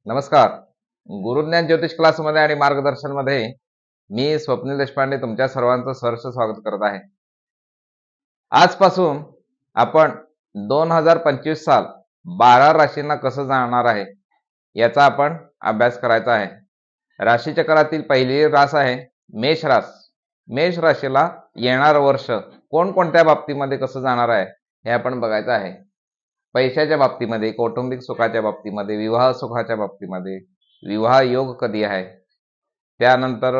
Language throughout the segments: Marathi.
नमस्कार. गुरुज्ञान ज्योतिष क्लासमध्ये आणि मार्गदर्शनमध्ये मी स्वप्नील देशपांडे तुमच्या सर्वांचं सहर्ष स्वागत करत आहे. आजपासून आपण 2025 साल 12 राशींना कसं जाणार आहे याचा आपण अभ्यास करायचा आहे. राशीचक्रातील पहिली रास आहे मेष रास. मेष राशीला येणारं वर्ष कोणकोणत्या बाबतीमध्ये कसं जाणार आहे हे आपण बघायचं आहे. पैशाच्या बाबतीमध्ये, कौटुंबिक सुखाच्या बाबतीमध्ये, विवाह सुखाच्या बाबतीमध्ये, विवाह योग कधी आहे, त्यानंतर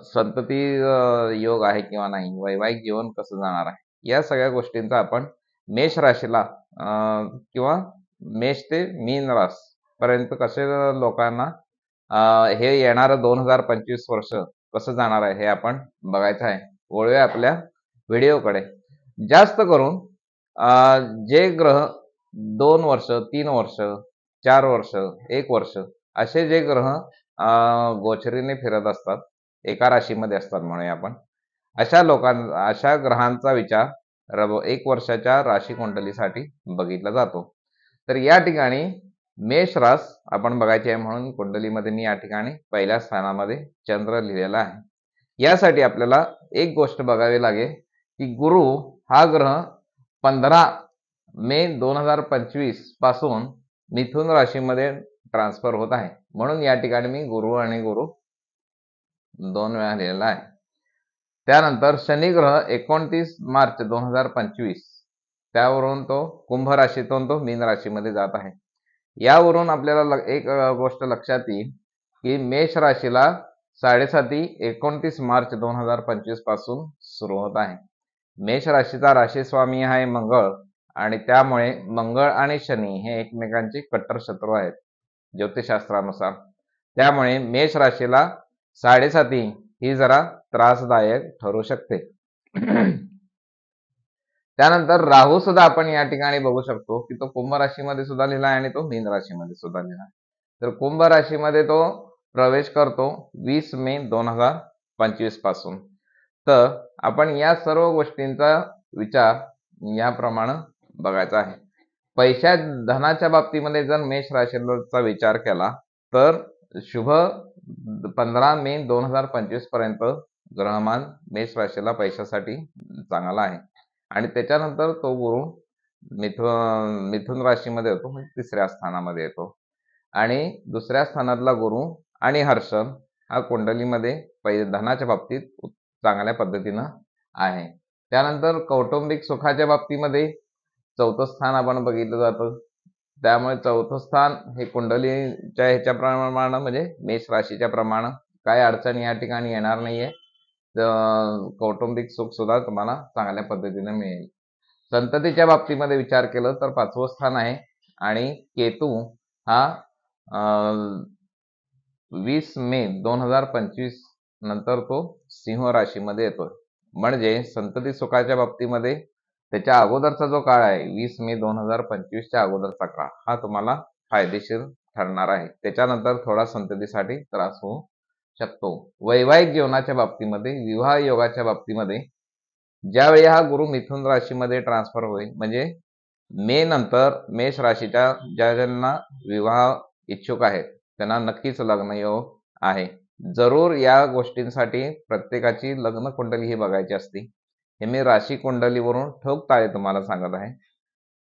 संतती योग आहे किंवा नाही, वैवाहिक जीवन कसं जाणार आहे, या सगळ्या गोष्टींचा आपण मेष राशीला किंवा मेष ते मीन रास पर्यंत कसे लोकांना हे येणारं 2025 वर्ष कसं जाणार आहे हे आपण बघायचं आहे. वळूया आपल्या व्हिडिओकडे. जास्त करून जे ग्रह 2 वर्ष, 3 वर्ष, 4 वर्ष, 1 वर्ष असे जे ग्रह गोचरीने फिरत असतात, एका राशीमध्ये असतात म्हणूया आपण, अशा ग्रहांचा विचार 1 वर्षाच्या राशी कुंडलीसाठी बघितला जातो. तर या ठिकाणी मेष रास आपण बघायची आहे, म्हणून कुंडलीमध्ये मी या ठिकाणी पहिल्या स्थानामध्ये चंद्र लिहिलेला आहे. यासाठी आपल्याला एक गोष्ट बघावी लागेल की गुरु हा ग्रह 15 मे 2025 पासून मिथुन राशीमध्ये ट्रान्सफर होत आहे, म्हणून या ठिकाणी मी गुरु आणि गुरु 2 वेळा लिहिलेला आहे. त्यानंतर शनी ग्रह 29 मार्च 2025 त्यावरून तो कुंभ राशीतून तो मीन राशीमध्ये जात आहे. यावरून आपल्याला एक गोष्ट लक्षात येईल की मेष राशीला 7.5 29 मार्च 2025 पासून सुरू होत आहे. मेष राशीचा राशीस्वामी आहे मंगळ, आणि त्यामुळे मंगळ आणि शनी हे एकमेकांचे कट्टर शत्रू आहेत ज्योतिषशास्त्रानुसार. त्यामुळे मेष राशीला 7.5 ही जरा त्रासदायक ठरू शकते. त्यानंतर राहू सुद्धा आपण या ठिकाणी बघू शकतो की तो कुंभ राशीमध्ये सुद्धा लिहिला आणि तो मीन राशीमध्ये सुद्धा लिहिला. तर कुंभ राशीमध्ये तो प्रवेश करतो 20 मे 2025 पासून. तर आपण या सर्व गोष्टींचा विचार याप्रमाणे बघायचा आहे. धनाच्या बाबतीमध्ये जर मेष राशीचा विचार केला तर शुभ 15 मे 2025 पर्यंत ग्रहमान मेष राशीला पैशासाठी चांगला आहे, आणि त्याच्यानंतर तो गुरु मिथुन राशीमध्ये येतो, म्हणजे 3ऱ्या स्थानामध्ये येतो, आणि 2ऱ्या स्थानातला गुरु आणि हर्षण हा कुंडलीमध्ये धनाच्या बाबतीत चांगल्या पद्धतीनं आहे. त्यानंतर कौटुंबिक सुखाच्या बाबतीमध्ये 4थं स्थान आपण बघितलं जातं. त्यामुळे 4थं स्थान हे कुंडलीच्या ह्याच्या प्रमाणे, म्हणजे मेष राशीच्या प्रमाणे काय अडचण या ठिकाणी येणार नाहीये. कौटुंबिक सुख सुद्धा तुम्हाला चांगल्या पद्धतीने मिळेल. संततीच्या बाबतीमध्ये विचार केलं तर 5वं स्थान आहे, आणि केतू हा 20 मे 2025 नंतर तो सिंह राशीमध्ये येतो. म्हणजे संतती सुखाच्या बाबतीमध्ये त्याच्या अगोदरचा जो काळ आहे 20 मे 2025च्या अगोदरचा काळ हा तुम्हाला फायदेशीर ठरणार आहे. त्याच्यानंतर थोडा संततीसाठी त्रास होऊ शकतो. वैवाहिक जीवनाच्या बाबतीमध्ये, विवाह योगाच्या बाबतीमध्ये ज्यावेळी हा गुरु मिथुन राशीमध्ये ट्रान्सफर होईल, म्हणजे मे नंतर मेष राशीच्या ज्यांना विवाह इच्छुक आहेत त्यांना नक्कीच लग्न योग आहे. जरूर या गोष्टींसाठी प्रत्येकाची लग्न कुंडली ही बघायची असते. हे मी राशी कुंडलीवरून ठोकताळे तुम्हाला सांगत आहे.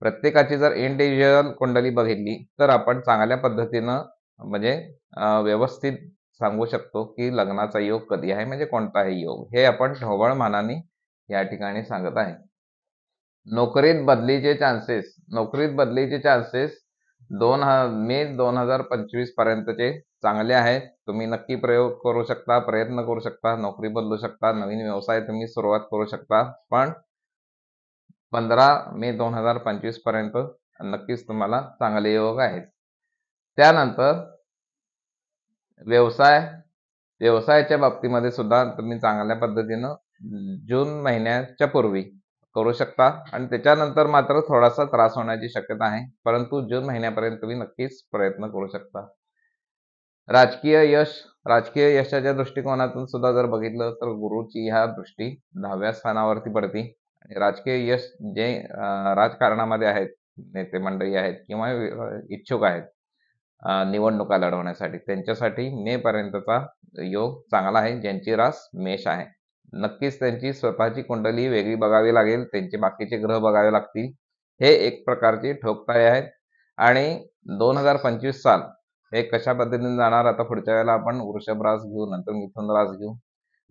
प्रत्येकाची जर इंडिव्हिज्युअल कुंडली बघितली तर आपण चांगल्या पद्धतीनं म्हणजे व्यवस्थित सांगू शकतो की लग्नाचा योग कधी आहे, म्हणजे कोणताही योग, हे आपण ढोबळ मानाने या ठिकाणी सांगत आहे. नोकरीत बदलीचे चान्सेस 2 मे 2025 पर्यंतचे चांगले आहेत. तुम्ही नक्की प्रयोग करू शकता, प्रयत्न करू शकता, नोकरी बदलू शकता, नवीन व्यवसाय तुम्ही सुरुवात करू शकता. पण 15 मे 2025 पर्यंत नक्कीच तुम्हाला चांगले योग आहेत. त्यानंतर व्यवसायाच्या बाबतीमध्ये सुद्धा तुम्ही चांगल्या पद्धतीनं जून महिन्याच्या पूर्वी करू शकता, आणि त्याच्यानंतर मात्र थोडासा त्रास होण्याची शक्यता आहे, परंतु जून महिन्यापर्यंत तुम्ही नक्कीच प्रयत्न करू शकता. राजकीय यशाच्या दृष्टिकोनातून सुद्धा जर बघितलं तर गुरुची ह्या दृष्टी 10व्या स्थानावरती पडते, आणि राजकीय यश जे राजकारणामध्ये आहेत, नेते मंडळी आहेत किंवा इच्छुक आहेत निवडणुका लढवण्यासाठी. त्यांच्यासाठी मे पर्यंतचा योग चांगला आहे, ज्यांची रास मेष आहे. नक्कीच त्यांची स्वतःची कुंडली वेगळी बघावी लागेल, त्यांचे बाकीचे ग्रह बघावे लागतील. हे एक प्रकारची ठोकताळे आहेत. आणि 2025 साल हे कशा पद्धतीने जाणार, आता पुढच्या वेळेला आपण वृषभ रास घेऊ, नंतर मिथुन रास घेऊ,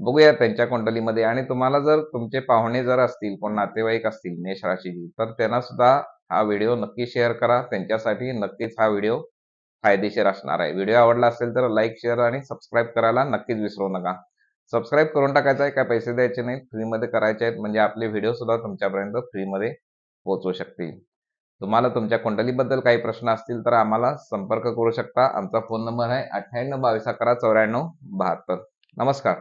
बघूया त्यांच्या कुंडलीमध्ये. आणि तुम्हाला जर तुमचे पाहुणे जर असतील, कोण नातेवाईक असतील मेष राशीची, तर त्यांना सुद्धा हा व्हिडिओ नक्की शेअर करा. त्यांच्यासाठी नक्कीच हा व्हिडिओ फायदेशीर असणार आहे. व्हिडिओ आवडला असेल तर लाईक, शेअर आणि सबस्क्राईब करायला नक्कीच विसरू नका. सबस्क्राईब करून टाकायचं आहे, काय पैसे द्यायचे नाहीत, फ्रीमध्ये करायचे आहेत, म्हणजे आपले व्हिडिओ सुद्धा तुमच्यापर्यंत फ्रीमध्ये पोहोचू शकतील. तुम्हाला तुमच्या कुंडलीबद्दल काही प्रश्न असतील तर आम्हाला संपर्क करू शकता. आमचा फोन नंबर आहे 98 22 11 94 72. नमस्कार.